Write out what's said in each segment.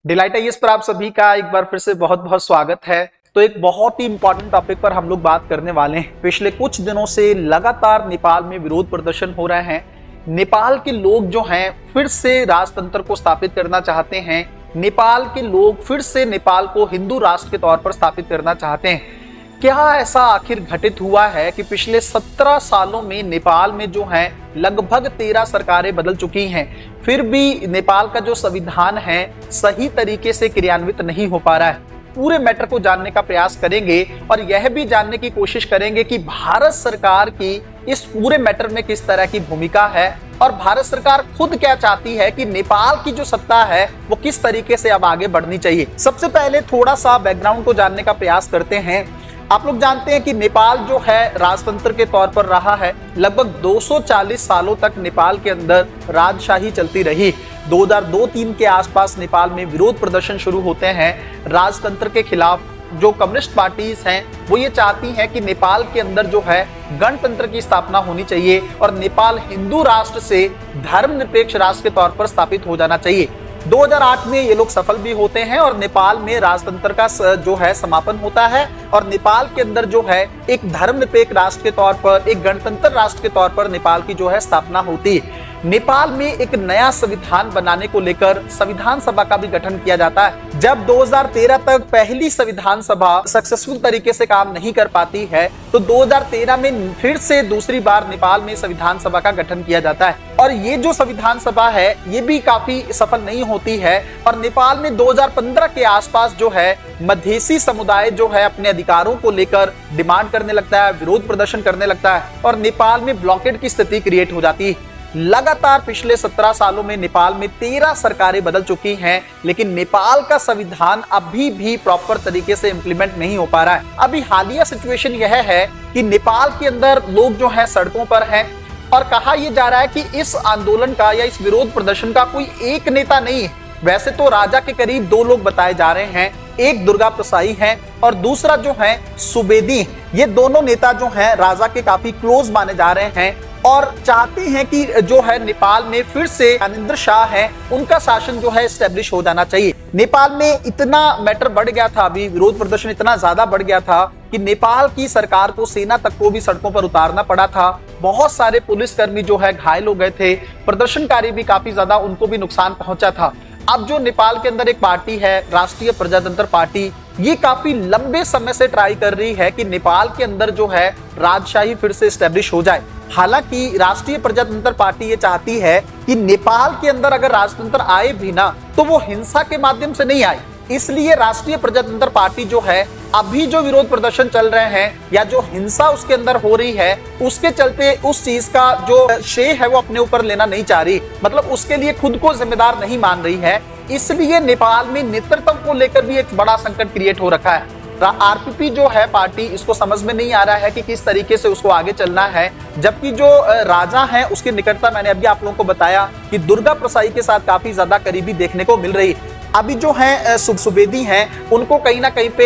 Delight IAS पर आप सभी का एक बार फिर से बहुत बहुत स्वागत है। तो एक बहुत ही इंपॉर्टेंट टॉपिक पर हम लोग बात करने वाले हैं। पिछले कुछ दिनों से लगातार नेपाल में विरोध प्रदर्शन हो रहे हैं। नेपाल के लोग जो हैं फिर से राजतंत्र को स्थापित करना चाहते हैं। नेपाल के लोग फिर से नेपाल को हिंदू राष्ट्र के तौर पर स्थापित करना चाहते हैं। क्या ऐसा आखिर घटित हुआ है कि पिछले 17 सालों में नेपाल में जो है लगभग 13 सरकारें बदल चुकी हैं, फिर भी नेपाल का जो संविधान है सही तरीके से क्रियान्वित नहीं हो पा रहा है। पूरे मैटर को जानने का प्रयास करेंगे और यह भी जानने की कोशिश करेंगे कि भारत सरकार की इस पूरे मैटर में किस तरह की भूमिका है और भारत सरकार खुद क्या चाहती है कि नेपाल की जो सत्ता है वो किस तरीके से अब आगे बढ़नी चाहिए। सबसे पहले थोड़ा सा बैकग्राउंड को जानने का प्रयास करते हैं। आप लोग जानते हैं कि नेपाल जो है राजतंत्र के तौर पर रहा है। लगभग 240 सालों तक नेपाल के अंदर राजशाही चलती रही। 2002-3 के आसपास नेपाल में विरोध प्रदर्शन शुरू होते हैं राजतंत्र के खिलाफ। जो कम्युनिस्ट पार्टीज हैं वो ये चाहती हैं कि नेपाल के अंदर जो है गणतंत्र की स्थापना होनी चाहिए और नेपाल हिंदू राष्ट्र से धर्मनिरपेक्ष राष्ट्र के तौर पर स्थापित हो जाना चाहिए। 2008 में ये लोग सफल भी होते हैं और नेपाल में राजतंत्र का जो है समापन होता है और नेपाल के अंदर जो है एक धर्मनिरपेक्ष राष्ट्र के तौर पर, एक गणतंत्र राष्ट्र के तौर पर नेपाल की जो है स्थापना होती है। नेपाल में एक नया संविधान बनाने को लेकर संविधान सभा का भी गठन किया जाता है। जब 2013 तक पहली संविधान सभा सक्सेसफुल तरीके से काम नहीं कर पाती है तो 2013 में फिर से दूसरी बार नेपाल में संविधान सभा का गठन किया जाता है और ये जो संविधान सभा है ये भी काफी सफल नहीं होती है और नेपाल में 2015 के आसपास जो है मधेसी समुदाय जो है अपने अधिकारों को लेकर डिमांड करने लगता है, विरोध प्रदर्शन करने लगता है और नेपाल में ब्लॉकेड की स्थिति क्रिएट हो जाती है। लगातार पिछले 17 सालों में नेपाल में 13 सरकारें बदल चुकी हैं, लेकिन नेपाल का संविधान अभी भी प्रॉपर तरीके से इंप्लीमेंट नहीं हो पा रहा है। अभी हालिया सिचुएशन यह है कि नेपाल के अंदर लोग जो हैं सड़कों पर हैं और कहा यह जा रहा है कि इस आंदोलन का या इस विरोध प्रदर्शन का कोई एक नेता नहीं है। वैसे तो राजा के करीब 2 लोग बताए जा रहे हैं, एक दुर्गा प्रसाई हैं और दूसरा जो है सुवेदी। ये दोनों नेता जो हैं राजा के काफी क्लोज माने जा रहे हैं और चाहते हैं कि जो है नेपाल में फिर से ज्ञानेंद्र शाह है उनका शासन जो है एस्टेब्लिश हो जाना चाहिए। नेपाल में इतना मैटर बढ़ गया था, अभी विरोध प्रदर्शन इतना ज्यादा बढ़ गया था कि नेपाल की सरकार को, सेना तक को भी सड़कों पर उतारना पड़ा था। बहुत सारे पुलिसकर्मी जो है घायल हो गए थे, प्रदर्शनकारी भी काफी ज्यादा, उनको भी नुकसान पहुंचा था। अब जो नेपाल के अंदर एक पार्टी है राष्ट्रीय प्रजातंत्र पार्टी, ये काफी लंबे समय से ट्राई कर रही है कि नेपाल के अंदर जो है राजशाही फिर से एस्टेब्लिश हो जाए। हालांकि राष्ट्रीय प्रजातंत्र पार्टी ये चाहती है कि नेपाल के अंदर अगर राजतंत्र आए भी ना तो वो हिंसा के माध्यम से नहीं आए। इसलिए राष्ट्रीय प्रजातंत्र पार्टी जो है अभी जो विरोध प्रदर्शन चल रहे हैं या जो हिंसा उसके अंदर हो रही है उसके चलते उस चीज का जो श्रेय है वो अपने ऊपर लेना नहीं चाह रही, मतलब उसके लिए खुद को जिम्मेदार नहीं मान रही है। इसलिए नेपाल में नेतृत्व को लेकर भी एक बड़ा संकट क्रिएट हो रखा है। आरपीपी जो है पार्टी, इसको समझ में नहीं आ रहा है कि किस तरीके से उसको आगे चलना है, जबकि जो राजा है उसकी निकटता मैंने अभी आप लोगों को बताया कि दुर्गा प्रसाई के साथ काफी ज्यादा करीबी देखने को मिल रही। अभी जो है सुवेदी हैं उनको कहीं ना कहीं पे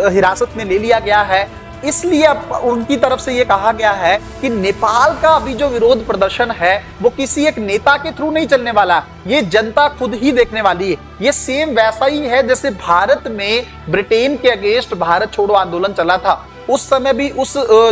हिरासत में ले लिया गया है। इसलिए अब उनकी तरफ से ये कहा गया है कि नेपाल का अभी जो विरोध प्रदर्शन है वो किसी एक नेता के थ्रू नहीं चलने वाला, ये जनता खुद ही देखने वाली है। ये सेम वैसा ही है जैसे भारत में ब्रिटेन के अगेंस्ट भारत छोड़ो आंदोलन चला था। उस समय भी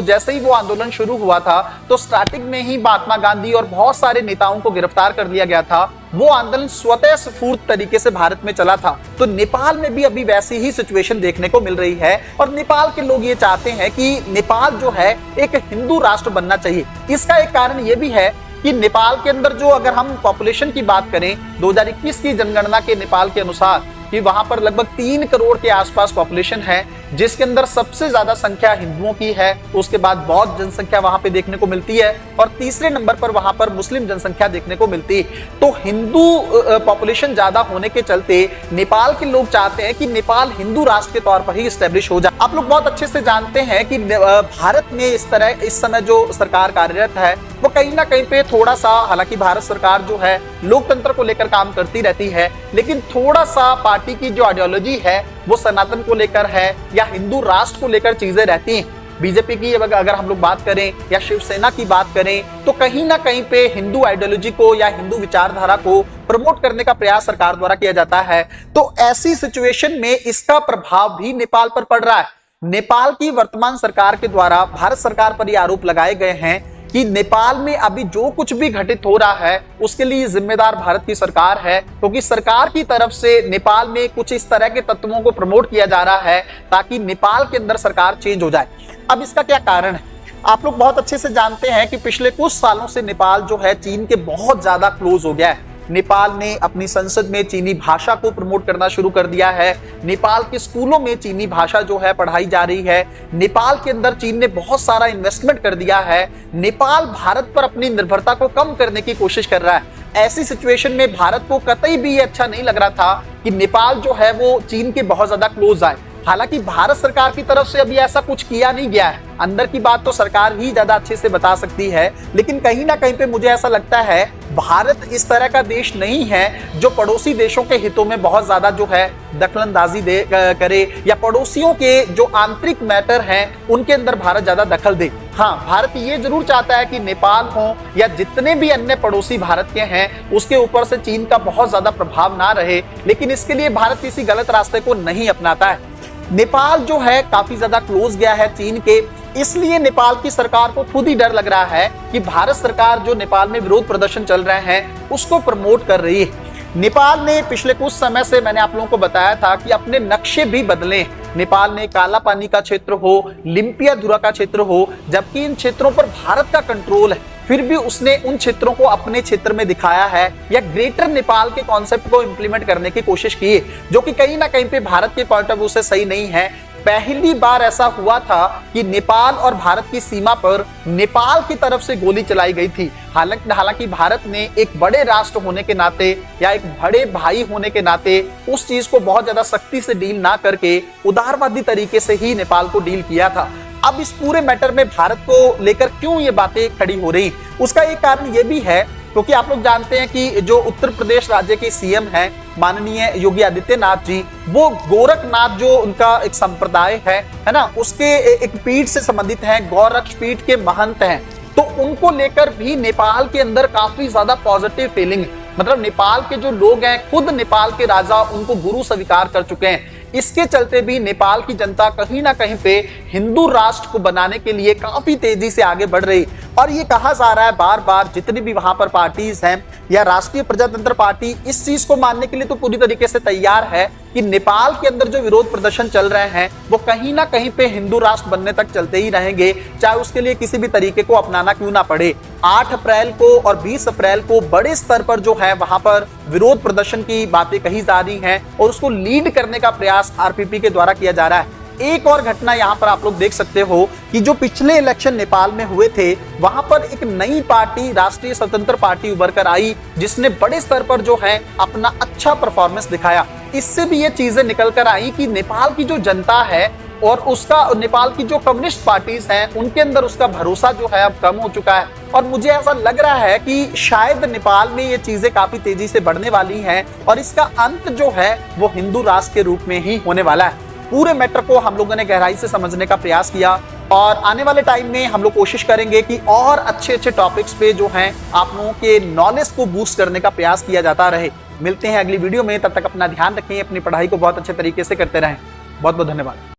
जैसे ही वो आंदोलन शुरू हुआ था तो स्टार्टिंग में ही महात्मा गांधी और बहुत सारे नेताओं को गिरफ्तार कर लिया गया था। वो आंदोलन स्वतः स्फूर्त तरीके से भारत में चला था। तो नेपाल में भी अभी वैसी ही सिचुएशन देखने को मिल रही है और नेपाल के लोग ये चाहते हैं कि नेपाल जो है एक हिंदू राष्ट्र बनना चाहिए। इसका एक कारण ये भी है कि नेपाल के अंदर जो, अगर हम पॉपुलेशन की बात करें 2021 की जनगणना के नेपाल के अनुसार कि वहां पर लगभग 3 करोड़ के आसपास पॉपुलेशन है, जिसके अंदर सबसे ज्यादा संख्या हिंदुओं की है, उसके बाद बौद्ध जनसंख्या वहां पे देखने को मिलती है और तीसरे नंबर पर वहां पर मुस्लिम जनसंख्या देखने को मिलती है। तो हिंदू पॉपुलेशन ज्यादा होने के चलते नेपाल के लोग चाहते हैं कि नेपाल हिंदू राष्ट्र के तौर पर ही स्टैब्लिश हो जाए। आप लोग बहुत अच्छे से जानते हैं कि भारत में इस समय जो सरकार कार्यरत है वो कहीं ना कहीं पे थोड़ा सा, हालांकि भारत सरकार जो है लोकतंत्र को लेकर काम करती रहती है, लेकिन थोड़ा सा पार्टी की जो आइडियोलॉजी है वो सनातन को लेकर है या हिंदू राष्ट्र को लेकर चीजें रहती हैं। बीजेपी की अगर हम लोग बात करें या शिवसेना की बात करें, तो कहीं ना कहीं पे हिंदू आइडियोलॉजी को या हिंदू विचारधारा को प्रमोट करने का प्रयास सरकार द्वारा किया जाता है। तो ऐसी सिचुएशन में इसका प्रभाव भी नेपाल पर पड़ रहा है। नेपाल की वर्तमान सरकार के द्वारा भारत सरकार पर यह आरोप लगाए गए हैं कि नेपाल में अभी जो कुछ भी घटित हो रहा है उसके लिए जिम्मेदार भारत की सरकार है, क्योंकि सरकार की तरफ से नेपाल में कुछ इस तरह के तत्वों को प्रमोट किया जा रहा है ताकि नेपाल के अंदर सरकार चेंज हो जाए। अब इसका क्या कारण है? आप लोग बहुत अच्छे से जानते हैं कि पिछले कुछ सालों से नेपाल जो है चीन के बहुत ज्यादा क्लोज हो गया है। नेपाल ने अपनी संसद में चीनी भाषा को प्रमोट करना शुरू कर दिया है। नेपाल के स्कूलों में चीनी भाषा जो है पढ़ाई जा रही है। नेपाल के अंदर चीन ने बहुत सारा इन्वेस्टमेंट कर दिया है। नेपाल भारत पर अपनी निर्भरता को कम करने की कोशिश कर रहा है। ऐसी सिचुएशन में भारत को कतई भी ये अच्छा नहीं लग रहा था कि नेपाल जो है वो चीन के बहुत ज्यादा क्लोज आए। हालांकि भारत सरकार की तरफ से अभी ऐसा कुछ किया नहीं गया है, अंदर की बात तो सरकार ही ज्यादा अच्छे से बता सकती है, लेकिन कहीं ना कहीं पे मुझे ऐसा लगता है भारत इस तरह का देश नहीं है जो पड़ोसी देशों के हितों में बहुत ज्यादा जो है दखलंदाजी करे या पड़ोसियों के जो आंतरिक मैटर हैं उनके अंदर भारत ज्यादा दखल दे। हाँ, भारत ये जरूर चाहता है कि नेपाल हो या जितने भी अन्य पड़ोसी भारत के हैं उसके ऊपर से चीन का बहुत ज्यादा प्रभाव ना रहे, लेकिन इसके लिए भारत किसी गलत रास्ते को नहीं अपनाता है। नेपाल जो है काफी ज्यादा क्लोज गया है चीन के, इसलिए नेपाल की सरकार को खुद ही डर लग रहा है कि भारत सरकार जो नेपाल में विरोध प्रदर्शन चल रहे हैं उसको प्रमोट कर रही है। नेपाल ने पिछले कुछ समय से मैंने आप लोगों को बताया था कि अपने नक्शे भी बदले। नेपाल ने काला पानी का क्षेत्र हो, लिम्पियाधुरा का क्षेत्र हो, जबकि इन क्षेत्रों पर भारत का कंट्रोल है, फिर भी उसने उन क्षेत्रों को अपने क्षेत्र में दिखाया है या ग्रेटर नेपाल के कॉन्सेप्ट को इंप्लीमेंट करने की कोशिश की, जो कि कहीं ना कहीं पे भारत के पॉइंट ऑफ व्यू से सही नहीं है। पहली बार ऐसा हुआ था कि नेपाल और भारत की सीमा पर नेपाल की तरफ से गोली चलाई गई थी। हालांकि भारत ने एक बड़े राष्ट्र होने के नाते या एक बड़े भाई होने के नाते उस चीज को बहुत ज्यादा सख्ती से डील ना करके उदारवादी तरीके से ही नेपाल को डील किया था। अब इस पूरे मैटर में भारत को लेकर क्यों ये बातें खड़ी हो रही, उसका एक कारण ये भी है क्योंकि आप लोग जानते हैं कि जो उत्तर प्रदेश राज्य के सीएम हैं माननीय योगी आदित्यनाथ जी, वो गोरखनाथ जो उनका एक संप्रदाय है ना, उसके एक पीठ से संबंधित हैं, गोरक्ष पीठ के महंत हैं। तो उनको लेकर भी नेपाल के अंदर काफी ज्यादा पॉजिटिव फीलिंग, मतलब नेपाल के जो लोग हैं खुद नेपाल के राजा उनको गुरु स्वीकार कर चुके हैं। इसके चलते भी नेपाल की जनता कहीं ना कहीं पे हिंदू राष्ट्र को बनाने के लिए काफी तेजी से आगे बढ़ रही, और ये कहा जा रहा है बार बार जितनी भी वहां पर पार्टीज हैं या राष्ट्रीय प्रजातंत्र पार्टी इस चीज को मानने के लिए तो पूरी तरीके से तैयार है कि नेपाल के अंदर जो विरोध प्रदर्शन चल रहे हैं वो कहीं ना कहीं पे हिंदू राष्ट्र बनने तक चलते ही रहेंगे, चाहे उसके लिए किसी भी तरीके को अपनाना क्यों ना पड़े। 8 अप्रैल को और 20 अप्रैल को बड़े स्तर पर जो है वहां पर विरोध प्रदर्शन की बातें कही जा रही हैं और उसको लीड करने का प्रयास आरपीपी के द्वारा किया जा रहा है। एक और घटना यहाँ पर आप लोग देख सकते हो कि जो पिछले इलेक्शन नेपाल में हुए थे वहां पर एक नई पार्टी राष्ट्रीय स्वतंत्र पार्टी उभर कर आई जिसने बड़े स्तर पर जो है अपना अच्छा परफॉर्मेंस दिखाया। इससे भी ये चीजें निकल कर आई कि नेपाल की जो जनता है और उसका नेपाल की जो कम्युनिस्ट पार्टीज हैं उनके अंदर उसका भरोसा जो है अब कम हो चुका है, और मुझे ऐसा लग रहा है कि शायद नेपाल में ये चीजें काफी तेजी से बढ़ने वाली हैं और इसका अंत जो है वो हिंदू राष्ट्र के रूप में ही होने वाला है। पूरे मैटर को हम लोगों ने गहराई से समझने का प्रयास किया और आने वाले टाइम में हम लोग कोशिश करेंगे कि और अच्छे अच्छे टॉपिक्स पे जो हैं आप लोगों के नॉलेज को बूस्ट करने का प्रयास किया जाता रहे। मिलते हैं अगली वीडियो में, तब तक अपना ध्यान रखें, अपनी पढ़ाई को बहुत अच्छे तरीके से करते रहें। बहुत बहुत धन्यवाद।